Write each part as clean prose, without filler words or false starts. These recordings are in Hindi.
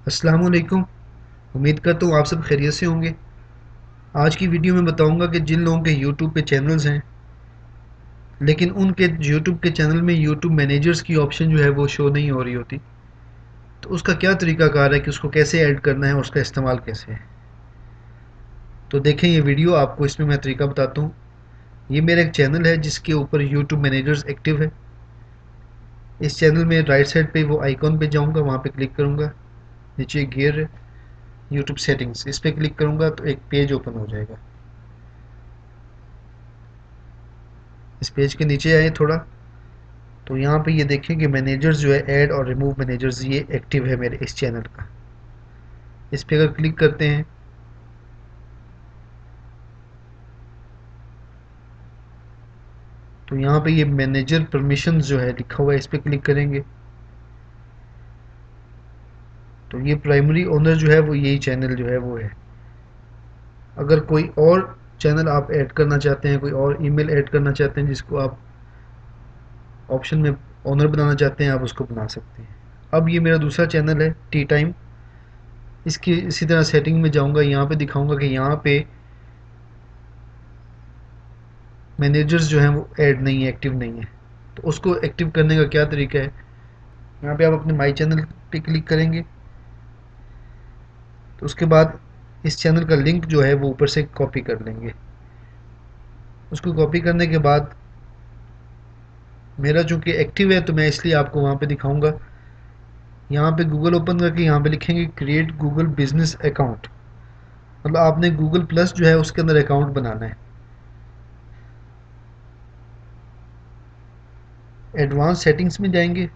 अस्सलाम वालेकुम। उम्मीद करता हूँ आप सब खैरियत से होंगे। आज की वीडियो में बताऊंगा कि जिन लोगों के यूट्यूब पे चैनल्स हैं लेकिन उनके यूट्यूब के चैनल में यूट्यूब मैनेजर्स की ऑप्शन जो है वो शो नहीं हो रही होती, तो उसका क्या तरीकाकार है कि उसको कैसे ऐड करना है और उसका इस्तेमाल कैसे है। तो देखें ये वीडियो, आपको इसमें मैं तरीका बताता हूँ। ये मेरा एक चैनल है जिसके ऊपर यूट्यूब मैनेजर्स एक्टिव है। इस चैनल में राइट साइड पे वो आइकॉन पे जाऊँगा, वहाँ पे क्लिक करूँगा। नीचे गियर है, यूट्यूब सेटिंग्स, इस पर क्लिक करूँगा तो एक पेज ओपन हो जाएगा। इस पेज के नीचे आए थोड़ा, तो यहाँ पे ये देखें कि मैनेजर्स जो है, ऐड और रिमूव मैनेजर्स, ये एक्टिव है मेरे इस चैनल का। इस पे अगर क्लिक करते हैं तो यहाँ पे ये मैनेजर परमिशंस जो है लिखा हुआ है, इस पे क्लिक करेंगे तो ये प्राइमरी ओनर जो है वो यही चैनल जो है वो है। अगर कोई और चैनल आप ऐड करना चाहते हैं, कोई और ईमेल ऐड करना चाहते हैं जिसको आप ऑप्शन में ओनर बनाना चाहते हैं, आप उसको बना सकते हैं। अब ये मेरा दूसरा चैनल है टी टाइम। इसकी इसी तरह सेटिंग में जाऊंगा, यहाँ पे दिखाऊंगा कि यहाँ पे मैनेजर्स जो हैं वो ऐड नहीं है, एक्टिव नहीं है। तो उसको एक्टिव करने का क्या तरीका है, यहाँ पे आप अपने माई चैनल पे क्लिक करेंगे तो उसके बाद इस चैनल का लिंक जो है वो ऊपर से कॉपी कर लेंगे। उसको कॉपी करने के बाद मेरा चूंकि एक्टिव है तो मैं इसलिए आपको वहाँ पे दिखाऊंगा। यहाँ पे गूगल ओपन करके यहाँ पे लिखेंगे क्रिएट गूगल बिजनेस अकाउंट, मतलब आपने गूगल प्लस जो है उसके अंदर अकाउंट बनाना है। एडवांस सेटिंग्स में जाएंगे,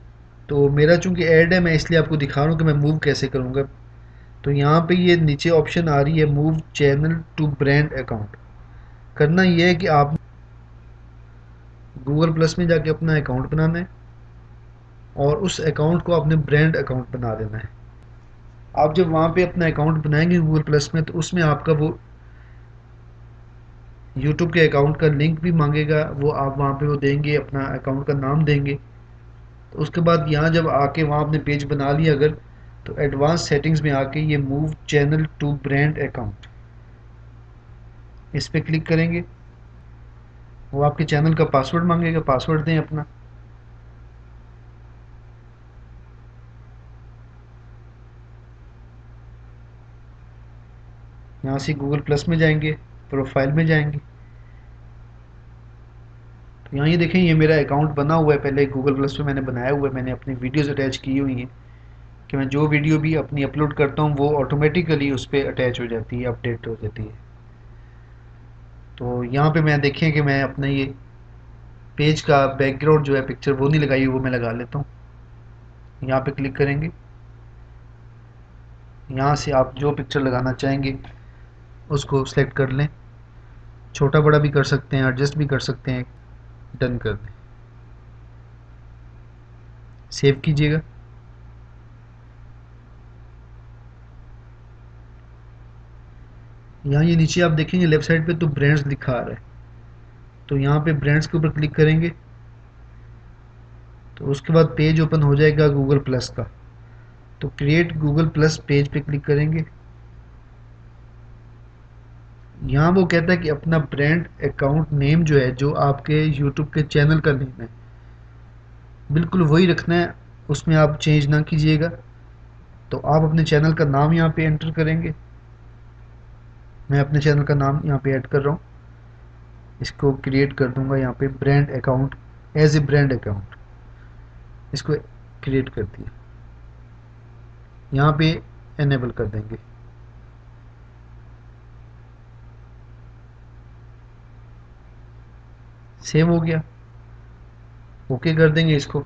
तो मेरा चूंकि ऐड है मैं इसलिए आपको दिखा रहा हूँ कि मैं मूव कैसे करूँगा। तो यहाँ पे ये नीचे ऑप्शन आ रही है move channel to brand account. करना ये है कि आप गूगल प्लस में जाके अपना अकाउंट बनाना है और उस अकाउंट को अपने ब्रांड अकाउंट बना देना है। आप जब वहाँ पे अपना अकाउंट बनाएंगे गूगल प्लस में, तो उसमें आपका वो यूट्यूब के अकाउंट का लिंक भी मांगेगा, वो आप वहाँ पे वो देंगे, अपना अकाउंट का नाम देंगे। तो उसके बाद यहाँ जब आके वहाँ आपने पेज बना लिया अगर, तो एडवांस सेटिंग्स में आके ये move channel to brand account, इस पर क्लिक करेंगे। वो आपके चैनल का पासवर्ड मांगेगा, पासवर्ड दें अपना। यहाँ से गूगल प्लस में जाएंगे, प्रोफाइल में जाएंगे, तो यहाँ ये देखें ये मेरा अकाउंट बना हुआ है, पहले गूगल प्लस पे मैंने बनाया हुआ है, मैंने अपनी वीडियोज़ अटैच की हुई हैं कि मैं जो वीडियो भी अपनी अपलोड करता हूँ वो ऑटोमेटिकली उस पर अटैच हो जाती है, अपडेट हो जाती है। तो यहाँ पे मैं देखें कि मैं अपने ये पेज का बैकग्राउंड जो है, पिक्चर वो नहीं लगाई, वो मैं लगा लेता हूँ। यहाँ पे क्लिक करेंगे, यहाँ से आप जो पिक्चर लगाना चाहेंगे उसको सिलेक्ट कर लें, छोटा बड़ा भी कर सकते हैं, एडजस्ट भी कर सकते हैं। डन कर दें, सेव कीजिएगा। यहाँ ये नीचे आप देखेंगे लेफ्ट साइड पे तो ब्रांड्स लिखा आ रहा है, तो यहाँ पे ब्रांड्स के ऊपर क्लिक करेंगे तो उसके बाद पेज ओपन हो जाएगा गूगल प्लस का। तो क्रिएट गूगल प्लस पेज पे क्लिक करेंगे। यहाँ वो कहता है कि अपना ब्रांड अकाउंट नेम जो है, जो आपके यूट्यूब के चैनल का नेम है, बिल्कुल वही रखना है, उसमें आप चेंज ना कीजिएगा। तो आप अपने चैनल का नाम यहाँ पे एंटर करेंगे। मैं अपने चैनल का नाम यहाँ पे ऐड कर रहा हूँ, इसको क्रिएट कर दूंगा यहाँ पे brand account, as a brand account, इसको क्रिएट कर दिया। यहाँ पे एनेबल कर देंगे। सेव हो गया, ओके कर देंगे इसको,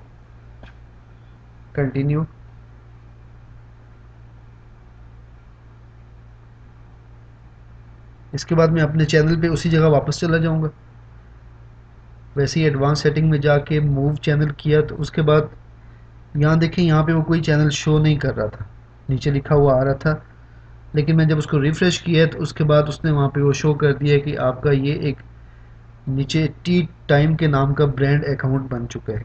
कंटिन्यू। इसके बाद मैं अपने चैनल पे उसी जगह वापस चला जाऊंगा। वैसे ही एडवांस सेटिंग में जाके मूव चैनल किया, तो उसके बाद यहाँ देखें, यहाँ पे वो कोई चैनल शो नहीं कर रहा था, नीचे लिखा हुआ आ रहा था, लेकिन मैं जब उसको रिफ़्रेश किया तो उसके बाद उसने वहाँ पे वो शो कर दिया कि आपका ये एक नीचे टी टाइम के नाम का ब्रांड अकाउंट बन चुका है।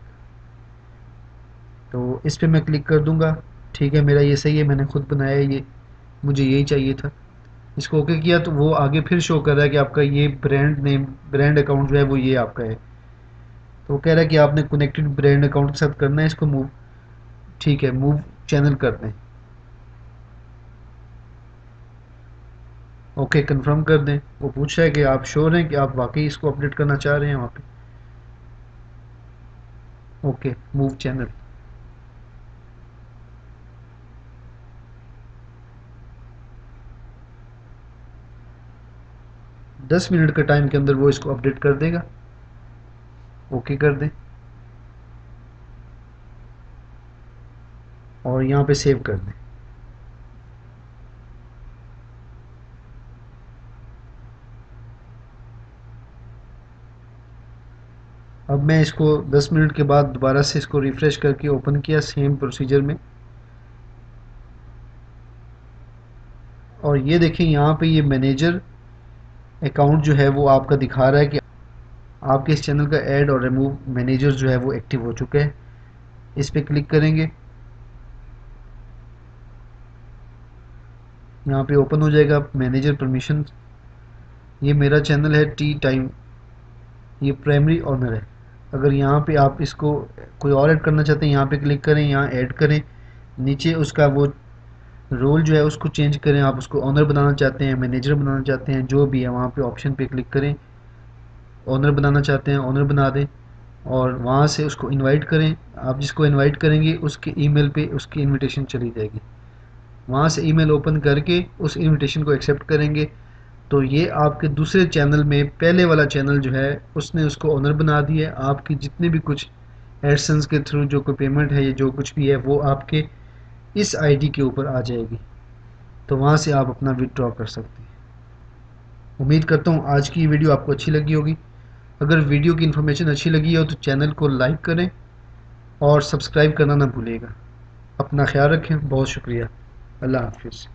तो इस पे मैं क्लिक कर दूंगा, ठीक है, मेरा ये सही है, मैंने खुद बनाया है ये, मुझे यही चाहिए था। इसको ओके किया तो वो आगे फिर शो कर रहा है कि आपका ये ब्रांड नेम, ब्रांड अकाउंट जो है वो ये आपका है। तो वो कह रहा है कि आपने कनेक्टेड ब्रांड अकाउंट के साथ करना है, इसको मूव, ठीक है, मूव चैनल कर दें। ओके कंफर्म कर दें। वो पूछ रहा है कि आप श्योर हैं कि आप वाकई इसको अपडेट करना चाह रहे हैं वहाँ पे। Okay move channel. 10 मिनट के टाइम के अंदर वो इसको अपडेट कर देगा। ओके कर दें और यहाँ पे सेव कर दें। अब मैं इसको 10 मिनट के बाद दोबारा से इसको रिफ़्रेश करके ओपन किया सेम प्रोसीजर में, और ये देखें यहाँ पे ये मैनेजर अकाउंट जो है वो आपका दिखा रहा है कि आपके इस चैनल का ऐड और रिमूव मैनेजर जो है वो एक्टिव हो चुका है। इस पर क्लिक करेंगे, यहाँ पे ओपन हो जाएगा मैनेजर परमिशन। ये मेरा चैनल है टी टाइम, ये प्राइमरी ऑनर है। अगर यहाँ पे आप इसको कोई और ऐड करना चाहते हैं, यहाँ पे क्लिक करें, यहाँ ऐड करें, नीचे उसका वो रोल जो है उसको चेंज करें। आप उसको ऑनर बनाना चाहते हैं, मैनेजर बनाना चाहते हैं, जो भी है वहाँ पे ऑप्शन पे क्लिक करें। ऑनर बनाना चाहते हैं ऑनर बना दें और वहाँ से उसको इनवाइट करें। आप जिसको इनवाइट करेंगे उसके ईमेल पे उसकी इनविटेशन चली जाएगी। वहाँ से ईमेल ओपन करके उस इनविटेशन को एक्सेप्ट करेंगे तो ये आपके दूसरे चैनल में पहले वाला चैनल जो है उसने उसको ऑनर बना दिया है। आपकी जितने भी कुछ एडसेंस के थ्रू जो कोई पेमेंट है या जो कुछ भी है वो आपके इस आईडी के ऊपर आ जाएगी, तो वहाँ से आप अपना विदड्रॉ कर सकते हैं। उम्मीद करता हूँ आज की वीडियो आपको अच्छी लगी होगी। अगर वीडियो की इन्फॉर्मेशन अच्छी लगी हो तो चैनल को लाइक करें और सब्सक्राइब करना ना भूलिएगा। अपना ख्याल रखें, बहुत शुक्रिया। अल्लाह हाफिज़।